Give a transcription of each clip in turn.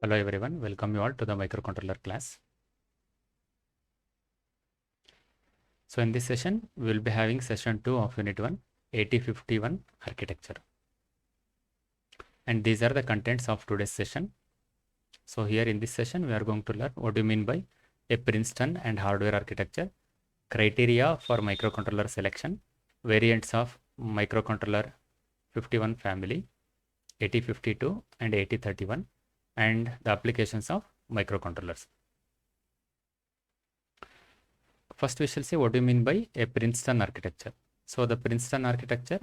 Hello everyone, welcome you all to the microcontroller class. So in this session, we will be having session 2 of unit 1, 8051 architecture. And these are the contents of today's session. So here in this session, we are going to learn what do you mean by a Princeton and hardware architecture, criteria for microcontroller selection, variants of microcontroller 51 family, 8052 and 8031, and the applications of microcontrollers. First, we shall see what do you mean by a Princeton architecture. So the Princeton architecture,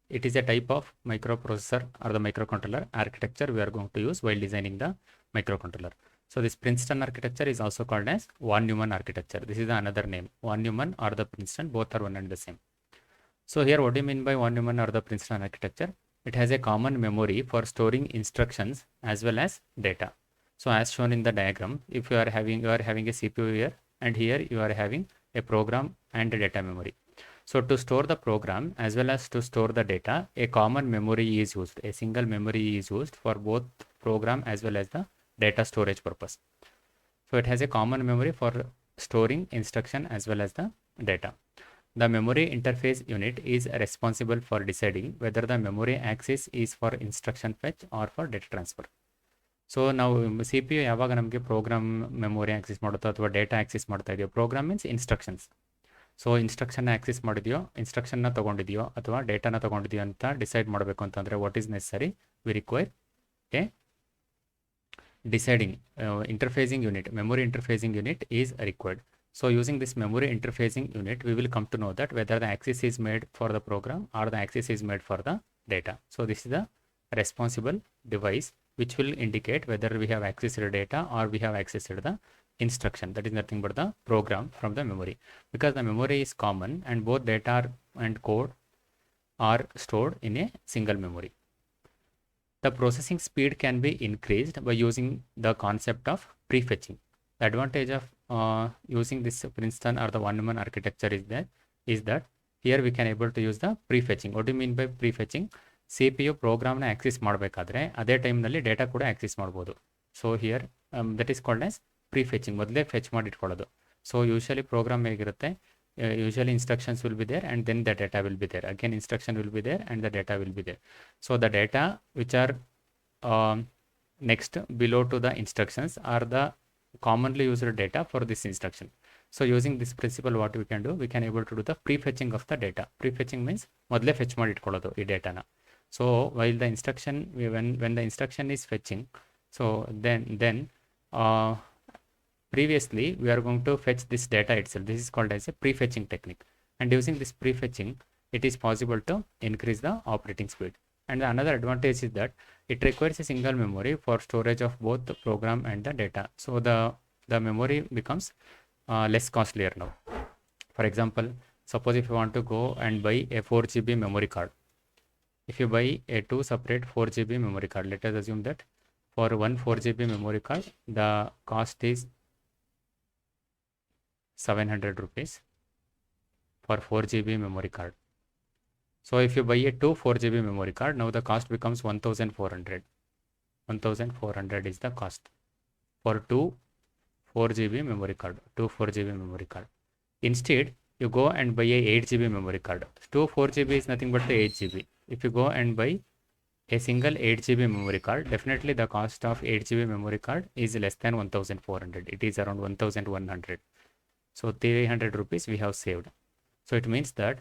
it is a type of microprocessor or the microcontroller architecture we are going to use while designing the microcontroller. So this Princeton architecture is also called as von Neumann architecture. This is another name. Von Neumann or the Princeton, both are one and the same. So here what do you mean by von Neumann or the Princeton architecture? It has a common memory for storing instructions as well as data. So as shown in the diagram, if you are having a CPU here, and here you are having a program and a data memory. So to store the program as well as to store the data, a common memory is used. A single memory is used for both program as well as the data storage purpose. So it has a common memory for storing instruction as well as the data. The memory interface unit is responsible for deciding whether the memory access is for instruction fetch or for data transfer. So ನಾವು C P U ಯಾವಾಗ ನಮಗೆ program memory access ಮಾಡುತ್ತೋ ಅಥವಾ data access ಮಾಡ್ತಾ ಇದೆಯೋ, program means instructions. So instruction access ಮಾಡಿದೆಯೋ, ಇನ್ಸ್ಟ್ರಕ್ಷನ್ನ ತೊಗೊಂಡಿದೆಯೋ ಅಥವಾ ಡೇಟಾನ ತೊಗೊಂಡಿದೆಯೋ ಅಂತ ಡಿಸೈಡ್ ಮಾಡಬೇಕು ಅಂತಂದರೆ what is necessary, we require a deciding interfacing unit, memory interfacing unit is required. So using this memory interfacing unit, we will come to know that whether the access is made for the program or the access is made for the data. So this is the responsible device which will indicate whether we have accessed the data or we have accessed the instruction. That is nothing but the program from the memory, because the memory is common and both data and code are stored in a single memory. The processing speed can be increased by using the concept of prefetching. The advantage of using this Princeton or the von Neumann architecture is that here we can able to use the prefetching. What do you mean by prefetching? CPU ಪ್ರೋಗ್ರಾಮ್ನ access ಮಾಡಬೇಕಾದ್ರೆ ಅದೇ ಟೈಮ್ನಲ್ಲಿ data ಕೂಡ access ಮಾಡ್ಬೋದು. So here that is called as prefetching. ಮೊದಲೇ fetch ಮಾಡಿ ಇಟ್ಕೊಳ್ಳೋದು. So usually program ಹೇಗಿರುತ್ತೆ, usually instructions will be there and then the data will be there. Again instruction will be there and the data will be there. So the data which are next below to the instructions are the commonly used data for this instruction. So using this principle, what we can do, we can able to do the prefetching of the data. Prefetching means ಮೊದಲೇ fetch ಮಾಡಿ ಇಟ್ಕೊಳ್ಳೋದು ಈ ಡೇಟಾನ. So while the instruction, when the instruction is fetching, so then previously we are going to fetch this data itself. This is called as a prefetching technique, and using this prefetching it is possible to increase the operating speed. And another advantage is that it requires a single memory for storage of both the program and the data. So the memory becomes less costlier now. For example, suppose if you want to go and buy a 4 GB memory card, if you buy a 2 separate 4 GB memory card, let us assume that for one 4 GB memory card the cost is 700 rupees for 4 GB memory card. So if you buy a 2 4 GB memory card, now the cost becomes 1400. 1400 is the cost for 2 4 GB memory card. 2 4 GB memory card. Instead, you go and buy a 8 GB memory card. 2 4 GB is nothing but the 8 GB. If you go and buy a single 8 GB memory card, definitely the cost of 8 GB memory card is less than 1400. It is around 1100. So 300 rupees we have saved. So it means that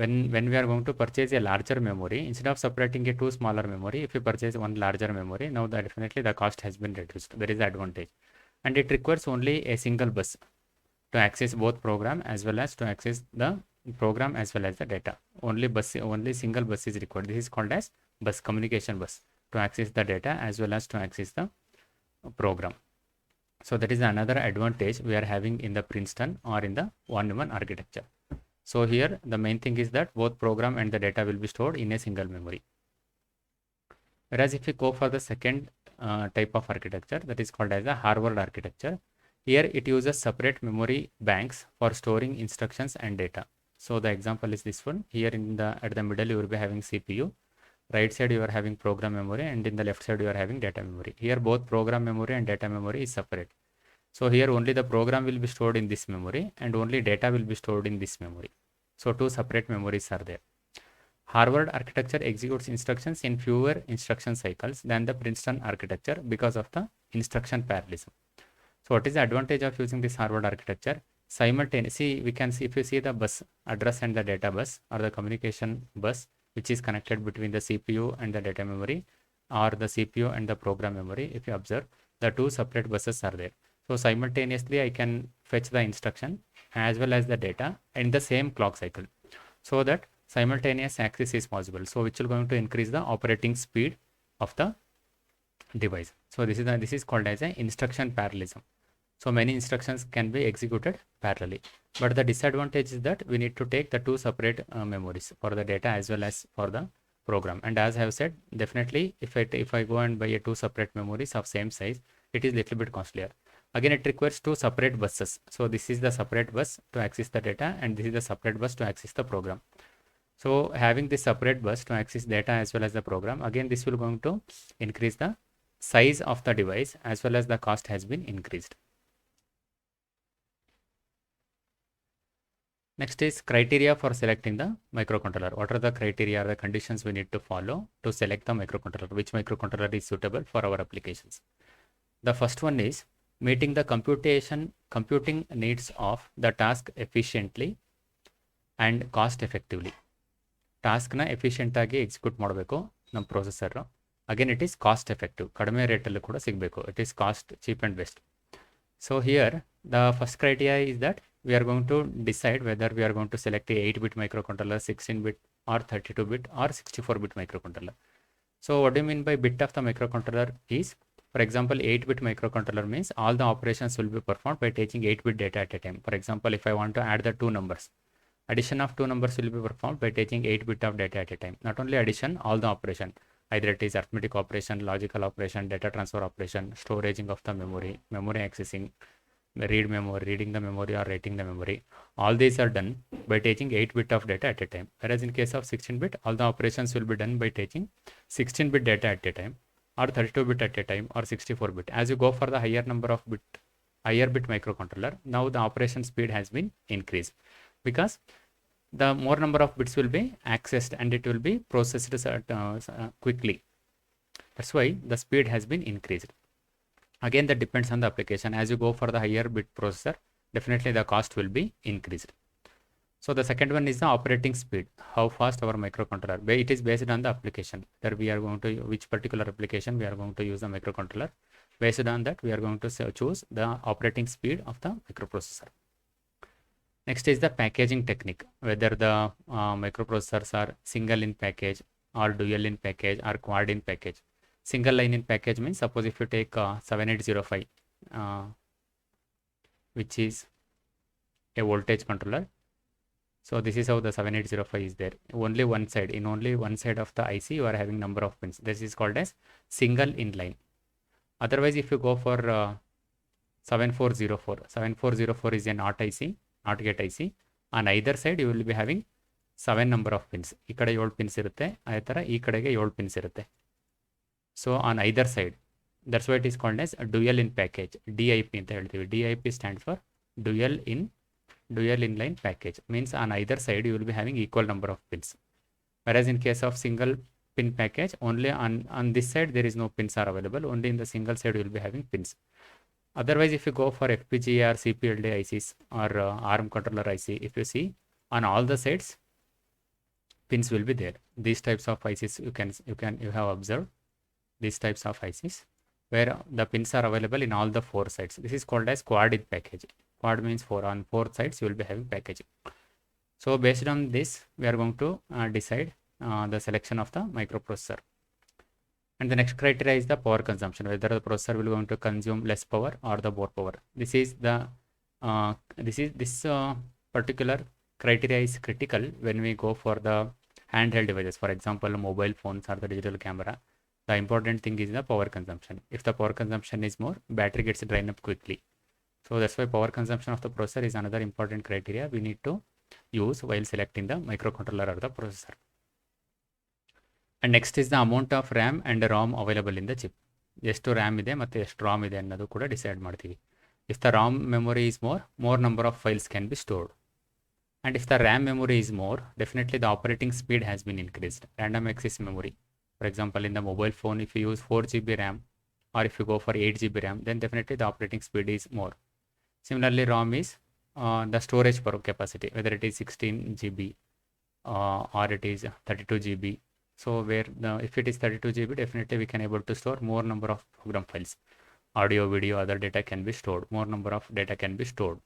when we are going to purchase a larger memory, instead of separating a 2 smaller memory, if you purchase one larger memory, now that definitely the cost has been reduced. That is the advantage. And it requires only a single bus to access both program as well as to access the program as well as the data. Only single bus is required. This is called as bus, communication bus, to access the data as well as to access the program. So that is another advantage we are having in the Princeton or in the von Neumann architecture. So here the main thing is that both program and the data will be stored in a single memory. Whereas if we go for the second type of architecture, that is called as the Harvard architecture. Here it uses separate memory banks for storing instructions and data. So the example is this one. Here at the middle you will be having CPU. right side you are having program memory, and in the left side you are having data memory. Here both program memory and data memory is separate. So here only the program will be stored in this memory and only data will be stored in this memory. So two separate memories are there. Harvard architecture executes instructions in fewer instruction cycles than the Princeton architecture because of the instruction parallelism. So what is the advantage of using this Harvard architecture? Simultaneously, we can see, if you see the bus address and the data bus, or the communication bus, which is connected between the CPU and the data memory, or the CPU and the program memory, if you observe, the two separate buses are there. So simultaneously, I can fetch the instruction as well as the data in the same clock cycle, so that simultaneous access is possible. So which will going to increase the operating speed of the device. So this is called as an instruction parallelism. So many instructions can be executed parallelly. But the disadvantage is that we need to take the two separate memories for the data as well as for the program. And as I have said, definitely if I go and buy two separate memories of same size, it is little bit costlier. Again, it requires two separate buses. So this is the separate bus to access the data, and this is the separate bus to access the program. So having this separate bus to access data as well as the program, again this will going to increase the size of the device as well as the cost has been increased. Next is criteria for selecting the microcontroller. What are the criteria or the conditions we need to follow to select the microcontroller? Which microcontroller is suitable for our applications? The first one is meeting the computing needs of the task efficiently and cost effectively. ಟಾಸ್ಕ್ನ efficient ಆಗಿ execute ಮಾಡಬೇಕು ನಮ್ಮ processor. Again it is cost effective, ಕಡಿಮೆ ರೇಟಲ್ಲೂ ಕೂಡ ಸಿಗಬೇಕು. It is cost cheap and best. So here the first criteria is that we are going to decide whether we are going to select a 8-bit microcontroller, 16-bit or 32-bit or 64-bit microcontroller. So what do you mean by bit of the microcontroller is, for example, 8-bit microcontroller means all the operations will be performed by taking 8-bit data at a time. For example, if I want to add the two numbers, addition of two numbers will be performed by taking 8-bit of data at a time. Not only addition, all the operation, either it is arithmetic operation, logical operation, data transfer operation, storaging of the memory, memory accessing, reading the memory or writing the memory, all these are done by taking 8-bit of data at a time. Whereas in case of 16-bit, all the operations will be done by taking 16-bit data at a time, or 32-bit at a time, or 64-bit. As you go for the higher bit microcontroller, now the operation speed has been increased, because the more number of bits will be accessed and it will be processed quickly. That's why the speed has been increased. Again, that depends on the application. As you go for the higher bit processor, definitely the cost will be increased. So the second one is the operating speed. How fast our microcontroller. It is based on the application. That we are going to, which particular application we are going to use the microcontroller. Based on that, we are going to choose the operating speed of the microprocessor. Next is the packaging technique. Whether the microprocessors are single in package or dual in package or quad in package. Single line in package means, suppose if you take 7805, which is a voltage controller. So this is how the 7805 is there. Only one side, in only one side of the IC you are having number of pins. This is called as single in line. Otherwise, if you go for 7404 is a NOT IC, NOT gate IC. On either side you will be having 7 number of pins. ಈ ಕಡೆ 7 pins ಇರುತ್ತೆ, ಅದೇ ಥರ ಈ ಕಡೆಗೆ 7 pins ಇರುತ್ತೆ. So on either side, that's why it is called as a dual in package, DIP ಅಂತ ಹೇಳ್ತೀವಿ. DIP stands for dual inline package. Means on either side you will be having equal number of pins. Whereas in case of single pin package, only on this side there is no pins are available. Only in the single side you will be having pins. Otherwise, if you go for FPGA or CPLD ICs or ARM controller IC, if you see on all the sides pins will be there. These types of ICs you have observed. These types of ICs where the pins are available in all the 4 sides. This is called as quad in package. Quad means 4. On 4 sides you will be having packaging. So based on this, we are going to decide the selection of the microprocessor. And the next criteria is the power consumption, whether the processor will going to consume less power or the more power. This is the particular criteria is critical when we go for the handheld devices. For example, mobile phones or the digital camera. The important thing is the power consumption. If the power consumption is more, battery gets drained up quickly. So that's why power consumption of the processor is another important criteria we need to use while selecting the microcontroller or the processor. And next is the amount of RAM and ROM available in the chip. ಎಷ್ಟು RAM ಇದೆ ಮತ್ತು ಎಷ್ಟು ರಾಮ್ ಇದೆ ಅನ್ನೋದು ಕೂಡ decide ಮಾಡ್ತೀವಿ. If the Ram memory is more number of files can be stored. And if the RAM memory is more, definitely the operating speed has been increased. Random access memory. For example, in the mobile phone, if you use 4 GB RAM or if you go for 8 GB RAM, then definitely the operating speed is more. Similarly, ROM is the storage capacity, whether it is 16 GB or it is 32 GB. So if it is 32 GB, definitely we can able to store more number of program files. Audio, video, other data can be stored. More number of data can be stored.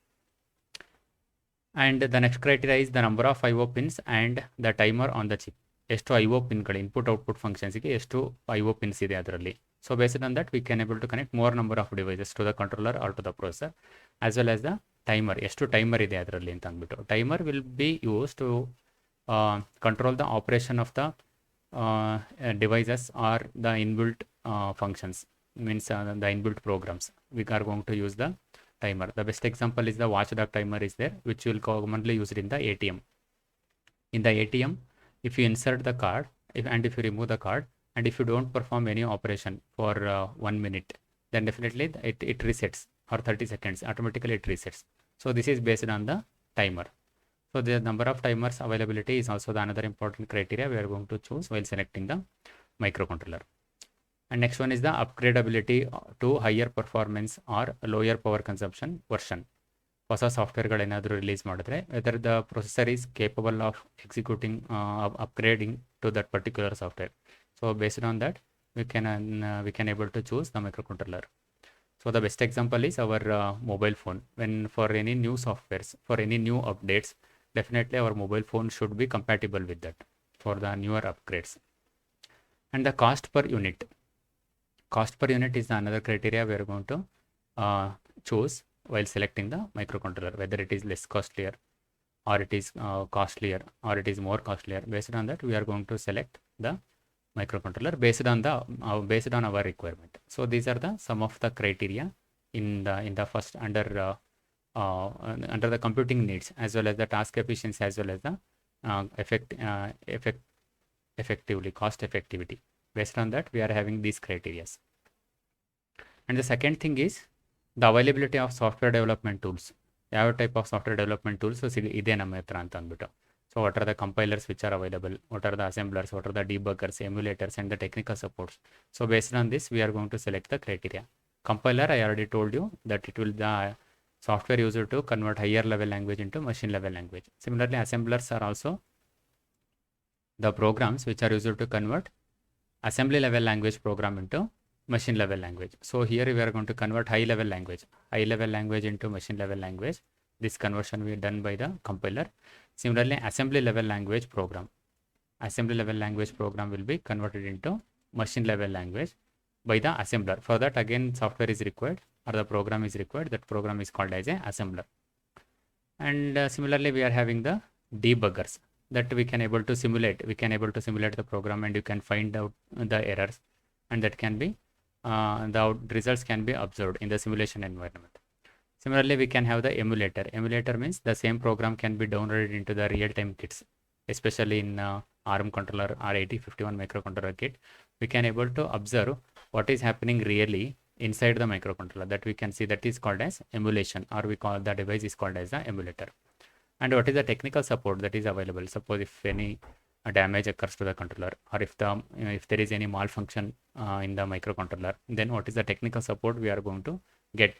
And the next criteria is the number of IO pins and the timer on the chip. ಎಷ್ಟು IO ಪಿನ್ಗಳು input output ಫಂಕ್ಷನ್ಸ್ಗೆ ಎಷ್ಟು IO pins ಇದೆ ಅದರಲ್ಲಿ. So based on that we can able to connect more number of devices to the controller or to the processor as well as the timer. ಎಷ್ಟು timer ಇದೆ ಅದರಲ್ಲಿ ಅಂತ ಅಂದ್ಬಿಟ್ಟು. Timer will be use to control the operation of the devices or the inbuilt functions, means the inbuilt programs. We are going to use the timer. The best example is the watchdog timer is there, which will commonly used in the ATM. In the ATM, if you insert the card and if you remove the card and if you don't perform any operation for 1 minute, then definitely it resets, or 30 seconds automatically it resets. So this is based on the timer. So the number of timers availability is also the another important criteria we are going to choose while selecting the microcontroller. And next one is the upgradability to higher performance or lower power consumption version. ಹೊಸ ಸಾಫ್ಟ್ವೇರ್ಗಳು ಏನಾದರೂ release ಮಾಡಿದ್ರೆ whether the processor is capable of executing upgrading to that particular software. So based on that we can able to choose the microcontroller. So the best example is our mobile phone. When for any new softwares, for any new updates, definitely our mobile phone should be compatible with that for the newer upgrades. And the cost per unit. Cost per unit is another criteria we are going to choose while selecting the microcontroller, whether it is less costlier or it is costlier or it is more costlier. Based on that, we are going to select the microcontroller based on our requirement. So these are the some of the criteria in the first under the computing needs, as well as the task efficiency, as well as the effectively cost effectivity. Based on that, we are having these criteria. And the second thing is the availability of software development tools. ಯಾವ type of software development tools ಇದೆ ನಮ್ಮ ಹತ್ರ ಅಂತ ಅಂದ್ಬಿಟ್ಟು. So what are the compilers which are available, what are the assemblers, what are the debuggers, emulators and the technical supports. So based on this we are going to select the criteria. Compiler, I already told you that it will the software user to convert higher level language into machine level language. Similarly, assemblers are also the programs which are used to convert assembly level language program into machine level language. So here we are going to convert high level language into machine level language. This conversion will be done by the compiler. Similarly, assembly level language program will be converted into machine level language by the assembler. For that, again, software is required or the program is required. That program is called as a assembler. And similarly, we are having the debuggers that we can able to simulate. We can able to simulate the program and you can find out the errors, and that can be the results can be observed in the simulation environment. Similarly, we can have the emulator. Emulator means the same program can be downloaded into the real-time kits, especially in ARM controller or 8051 microcontroller kit. We can able to observe what is happening really inside the microcontroller. That we can see, that is called as emulation, or we call the device is called as the emulator. And what is the technical support that is available? Suppose if any damage occurs to the controller, or if there is any malfunction in the microcontroller, then what is the technical support we are going to get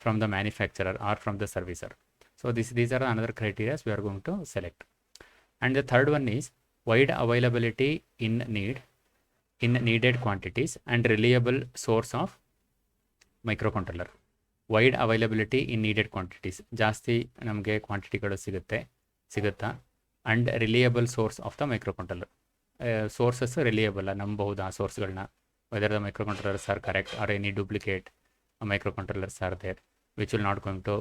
from the manufacturer or from the servicer. So these are another criteria we are going to select. And the third one is wide availability in needed quantities and reliable source of microcontroller. Wide availability in needed quantities, ಜಾಸ್ತಿ ನಮಗೆ ಕ್ವಾಂಟಿಟಿಗಳು ಸಿಗುತ್ತಾ. And reliable source of the microcontroller. Sources reliable, ನಂಬಬಹುದು ಆ ಸೋರ್ಸ್ಗಳನ್ನ. Whether the microcontrollers are correct are any duplicate microcontrollers are there which will not going to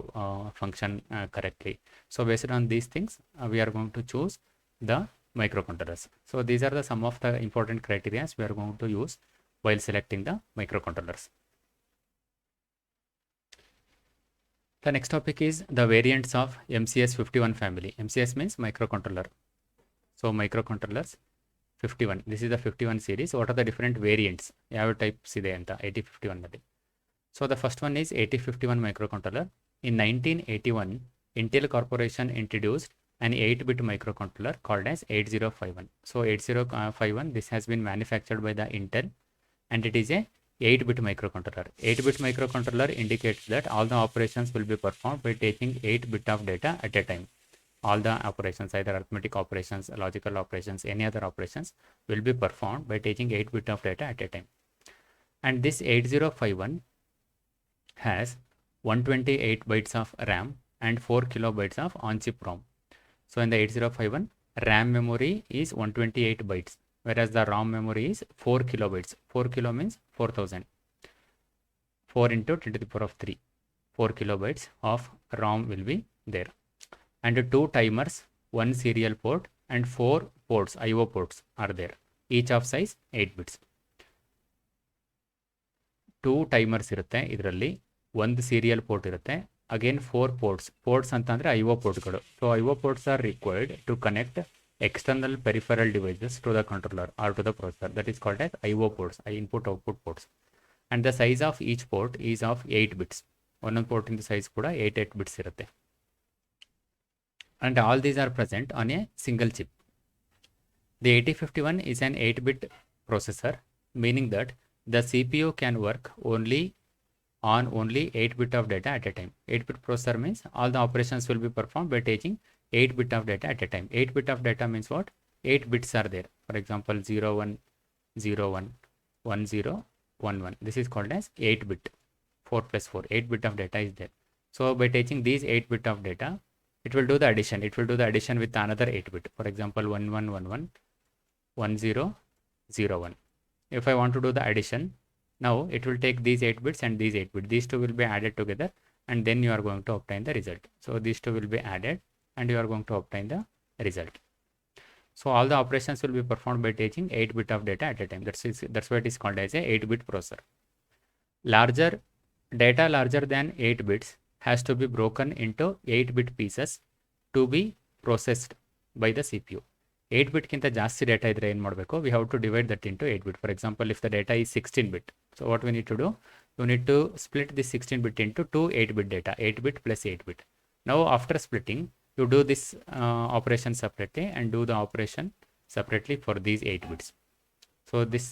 function correctly. So based on these things, we are going to choose the microcontrollers. So these are the some of the important criteria we are going to use while selecting the microcontrollers. The next topic is the variants of MCS51 family. MCS means microcontroller. So microcontrollers 51. This is the 51 series. What are the different variants? ಯಾವ types ಇದೆ ಅಂತ 8051 ನಲ್ಲಿ. So the first one is 8051 microcontroller. In 1981, Intel Corporation introduced an 8-bit microcontroller called as 8051. So 8051, this has been manufactured by the Intel, and it is a 8-bit microcontroller. 8-bit microcontroller indicates that all the operations will be performed by taking 8 bit of data at a time. All the operations, either arithmetic operations, logical operations, any other operations, will be performed by taking 8 bit of data at a time. And this 8051 has 128 bytes of RAM and 4 kilobytes of on-chip ROM. So in the 8051, RAM memory is 128 bytes, whereas the ROM memory is 4 kilobytes. 4 kilo means 4000. 4 into 10 to the power of 3. 4 kilobytes of ROM will be there. And 2 timers, 1 serial port, and 4 ports, IO ports are there, each of size 8 bits. 2 timers ಇರುತ್ತೆ ಇದರಲ್ಲಿ, 1 serial port ಇರುತ್ತೆ, again 4 ports. Ports ಅಂತಂದ್ರೆ IO portಗಳು. So IO ports are required to connect external peripheral devices to the controller or to the processor. That is called as IO ports, input output ports. And the size of each port is of 8 bits. ಒಂದೊಂದು port in the size ಕೂಡ 8 bits ಇರುತ್ತೆ. And all these are present on a single chip. The 8051 is an 8-bit processor, meaning that the CPU can work only on 8 bit of data at a time. 8-bit processor means all the operations will be performed by taking 8 bit of data at a time. 8 bit of data means what? 8 bits are there. For example, 0101, 1011. This is called as 8 bit. 4 plus 4. 8 bit of data is there. So by taking these 8 bit of data, it will do the addition. It will do the addition with another 8 bit. For example, 1111, 1001. If I want to do the addition, now it will take these 8 bits and these 8 bits. These two will be added together, and then you are going to obtain the result. So these two will be added, and you are going to obtain the result. So all the operations will be performed by taking 8 bit of data at a time. That's why it is called as a 8-bit processor. Data larger than 8 bits has to be broken into 8-bit pieces to be processed by the CPU. 8-bit ಕಿಂತ ಜಾಸ್ತಿ data ಇದ್ರೆ ಏನು ಮಾಡಬೇಕು? We have to divide that into 8-bit. For example, if the data is 16-bit, so what we need to do? You need to split this 16-bit into 2 8-bit data, 8-bit plus 8-bit. Now after splitting, you do this operation separately and do the operation separately for these 8 bits. So this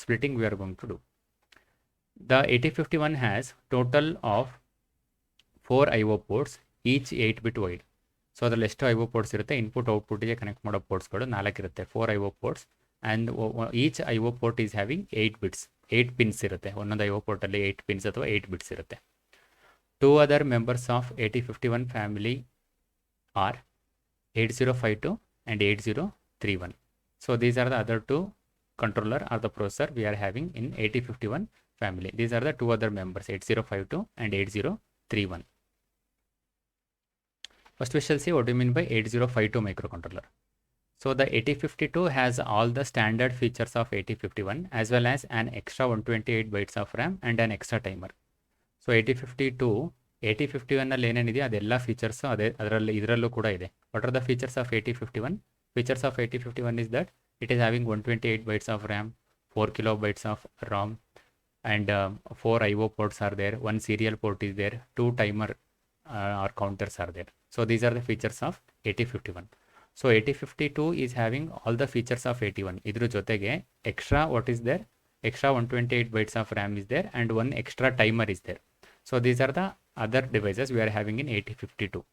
splitting we are going to do. The 8051 has total of 4 IO ports, each 8-bit wide. So ಅದರಲ್ಲಿ ಎಷ್ಟು IO ports ಇರುತ್ತೆ? Input ಔಟ್ಪುಟ್ಗೆ connect ಮಾಡೋ ಪೋರ್ಟ್ಸ್ಗಳು 4 ಇರುತ್ತೆ. 4 IO ports, and each IO port is having 8 bits. 8 pins ಇರುತ್ತೆ. ಒಂದೊಂದು IO ಪೋರ್ಟಲ್ಲಿ 8 pins ಅಥವಾ 8 bits ಇರುತ್ತೆ. 2 other members of 8051 family are 8052 and 8031. So these are the other 2 controller or the processor we are having in 8051 family. These are the 2 other members, 8052 and 8031. First we shall see what we mean by 8052 microcontroller. So the 8052 has all the standard features of 8051 as well as an extra 128 bytes of RAM and an extra timer. So 8051 ನಲ್ಲಿ ಏನೇನಿದೆ ಅದೆಲ್ಲ features ಇದರಲ್ಲೂ ಕೂಡ ಇದೆ. What are the features of 8051? Features of 8051 is that it is having 128 bytes of RAM, 4 kilobytes of ROM, and 4 IO ports are there. 1 serial port is there. 2 timer or counters are there. So these are the features of 8051. So 8052 is having all the features of 81. Idru jotege extra what is there? Extra 128 bytes of RAM is there and 1 extra timer is there. So these are the other devices we are having in 8052.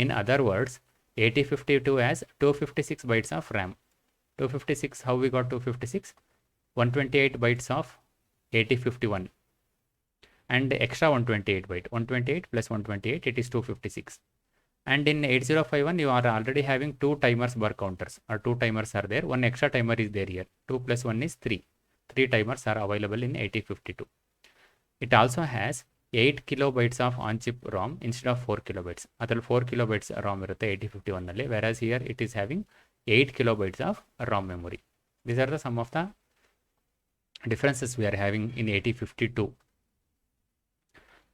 In other words, 8052 has 256 bytes of RAM. 256, how we got 256? 128 bytes of 8051 and extra 128 byte. 128 plus 128, it is 256. And in 8051, you are already having 2 timers bar counters, or 2 timers are there. 1 extra timer is there here. 2 plus 1 is 3. 3 timers are available in 8052. It also has 8 kilobytes of on-chip ROM instead of 4 kilobytes. Adal 4 kilobytes ROM irutte 8051 nalli, whereas here it is having 8 kilobytes of ROM memory. These are the some of the differences we are having in 8052.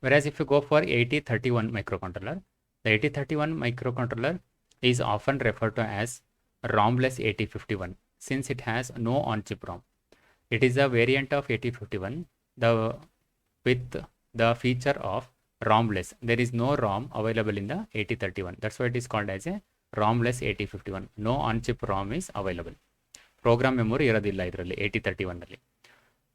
Whereas if you go for 8031 microcontroller, the 8031 microcontroller is often referred to as ROM-less 8051. since it has no on-chip ROM. It is a variant of 8051 with the feature of ROM-less. There is no ROM available in the 8031. That's why it is called as a ROM-less 8051. No on-chip ROM is available. Program memory ಇರೋದಿಲ್ಲ ಇದರಲ್ಲಿ 8031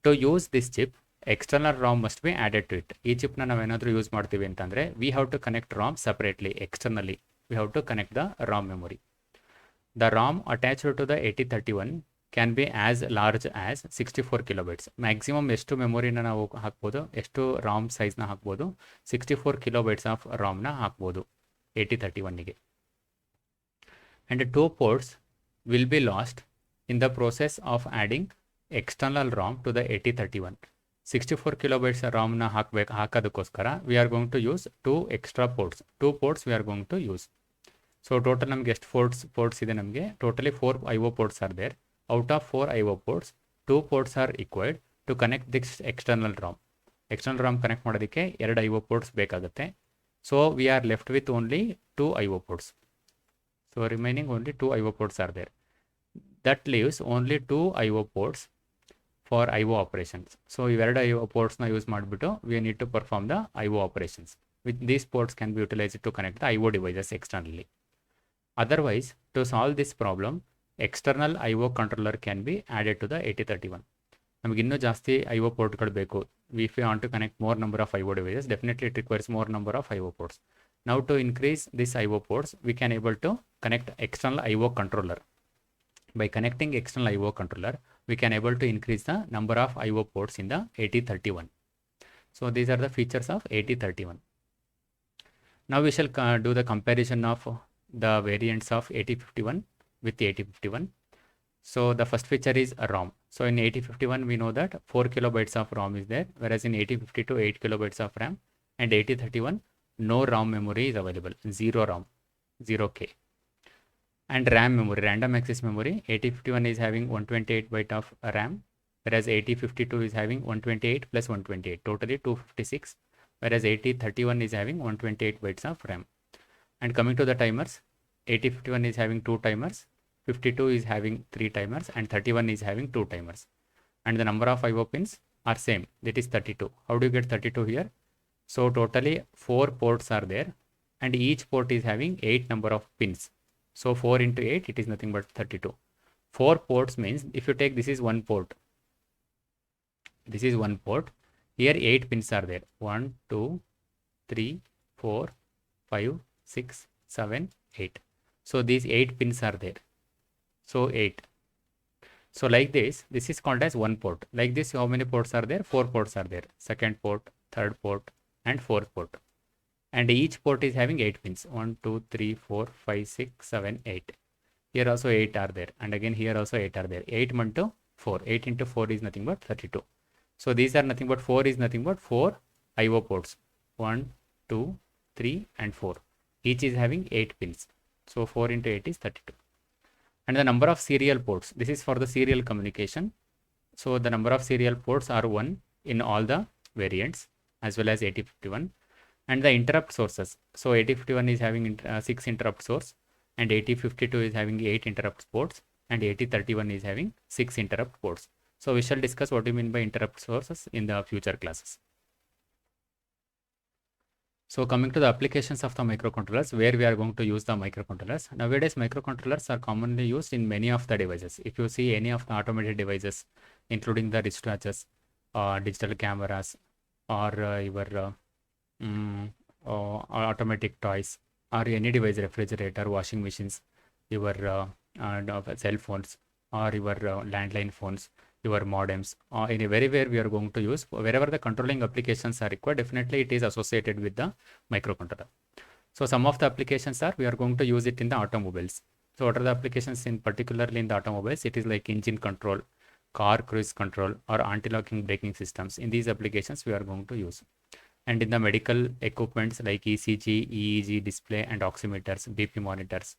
To use this chip, external ROM must be added to it. ಈ ಚಿಪ್ನ ನಾವೇನಾದರೂ use ಮಾಡ್ತೀವಿ ಅಂತಂದರೆ we have to connect ROM separately, externally. We have to connect the ROM memory. The ROM attached to the 8031 can be as large as 64 kilobytes. Maximum ಎಷ್ಟು ಮೆಮೊರಿನ ನಾವು ಹಾಕ್ಬೋದು, ಎಷ್ಟು ROM ಸೈಜ್ನ ಹಾಕ್ಬೋದು, 64 kilobytes of ROMನ ಹಾಕ್ಬೋದು 8031ಗೆ. And 2 ports will be lost in the process of adding external ROM to the 8031. 64 kilobytes ROMನ ಹಾಕೋದಕ್ಕೋಸ್ಕರ we are going to use 2 extra ports. 2 ports we are going to use. So total ನಮಗೆ ಎಷ್ಟು ports ಇದೆ ನಮಗೆ totally 4 IO ports are there. Out of 4 IO ports, 2 ports are required to connect this external ROM. External ROM connect ಮಾಡೋದಕ್ಕೆ 2 IO ports ಬೇಕಾಗುತ್ತೆ. So we are left with only 2 IO ports. So remaining only 2 IO ports are there. That leaves only 2 IO ports for IO operations. So ಇವೆರಡು IO portsನ use ಮಾಡಿಬಿಟ್ಟು we need to perform the IO operations. With these ports can be utilized to connect the IO devices externally. Otherwise, to solve this problem, external IO controller can be added to the 8031. ನಮಗೆ ಇನ್ನೂ ಜಾಸ್ತಿ IO ಪೋರ್ಟ್ಗಳು ಬೇಕು. If we want to connect more number of IO devices, definitely it requires more number of IO ports. Now to increase this IO ports, we can able to connect external IO controller. By connecting external IO controller, we can able to increase the number of IO ports in the 8031. So these are the features of 8031. Now we shall do the comparison of the variants of 8051 with 8051. So the first feature is a ROM. So in 8051 we know that 4 kilobytes of ROM is there, whereas in 8052 8 kilobytes of RAM, and 8031 no ROM memory is available, 0 ROM, 0K. And RAM memory, random access memory, 8051 is having 128 byte of RAM, whereas 8052 is having 128 plus 128, totally 256, whereas 8031 is having 128 bytes of RAM. And coming to the timers, 8051 is having 2 timers, 52 is having 3 timers, and 31 is having 2 timers. And the number of IO pins are same, that is 32. How do you get 32 here? So totally 4 ports are there, and each port is having 8 number of pins. So 4 into 8, it is nothing but 32. 4 ports means if you take this is one port. This is one port. Here 8 pins are there. 1, 2, 3, 4, 5, 6, 7, 8. So these 8 pins are there. So 8. So like this is called as one port. Like this, how many ports are there? 4 ports are there. Second port, third port, and fourth port. And each port is having 8 pins. 1, 2, 3, 4, 5, 6, 7, 8. Here also 8 are there. And again here also 8 are there. 8 into 4. 8 into 4 is nothing but 32. So these are nothing but 4 is nothing but 4 IO ports. 1, 2, 3, and 4. Each is having 8 pins. So 4 into 8 is 32. And the number of serial ports, this is for the serial communication. So the number of serial ports are 1 in all the variants as well as 8051. And the interrupt sources. So 8051 is having 6 interrupt source, and 8052 is having 8 interrupt ports, and 8031 is having 6 interrupt ports. So we shall discuss what we mean by interrupt sources in the future classes. So coming to the applications of the microcontrollers, where we are going to use the microcontrollers. Nowadays, microcontrollers are commonly used in many of the devices. If you see any of the automated devices, including the wristwatches, digital cameras, or your automatic toys, or any device, refrigerator, washing machines, your cell phones, or your landline phones, your modems, or anywhere we are going to use, wherever the controlling applications are required, definitely it is associated with the microcontroller. So some of the applications are, we are going to use it in the automobiles. So what are the applications in particularly in the automobiles? It is like engine control, car cruise control, or anti-locking braking systems. In these applications we are going to use. And in the medical equipments like ECG, EEG display, and oximeters, BP monitors.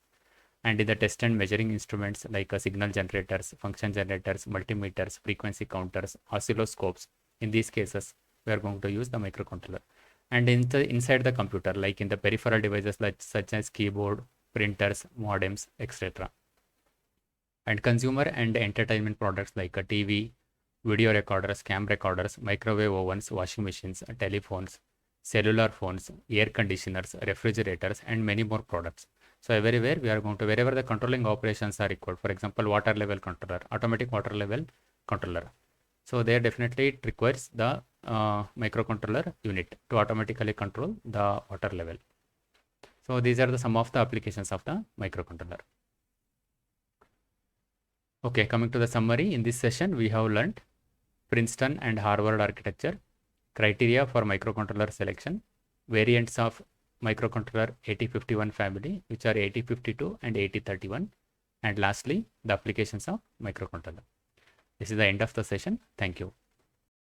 And in the test and measuring instruments like signal generators, function generators, multimeters, frequency counters, oscilloscopes. In these cases, we are going to use the microcontroller. And inside the computer, like in the peripheral devices such as keyboard, printers, modems, etc. And consumer and entertainment products like a TV, video recorders, cam recorders, microwave ovens, washing machines, telephones, cellular phones, air conditioners, refrigerators, and many more products. So everywhere we are going to, wherever the controlling operations are required, for example, water level controller, automatic water level controller. So there definitely it requires the microcontroller unit to automatically control the water level. So these are the some of the applications of the microcontroller. Okay, coming to the summary, in this session we have learned Princeton and Harvard architecture, criteria for microcontroller selection, variants of microcontroller 8051 family, which are 8052 and 8031, and lastly, the applications of microcontroller. This is the end of the session. Thank you.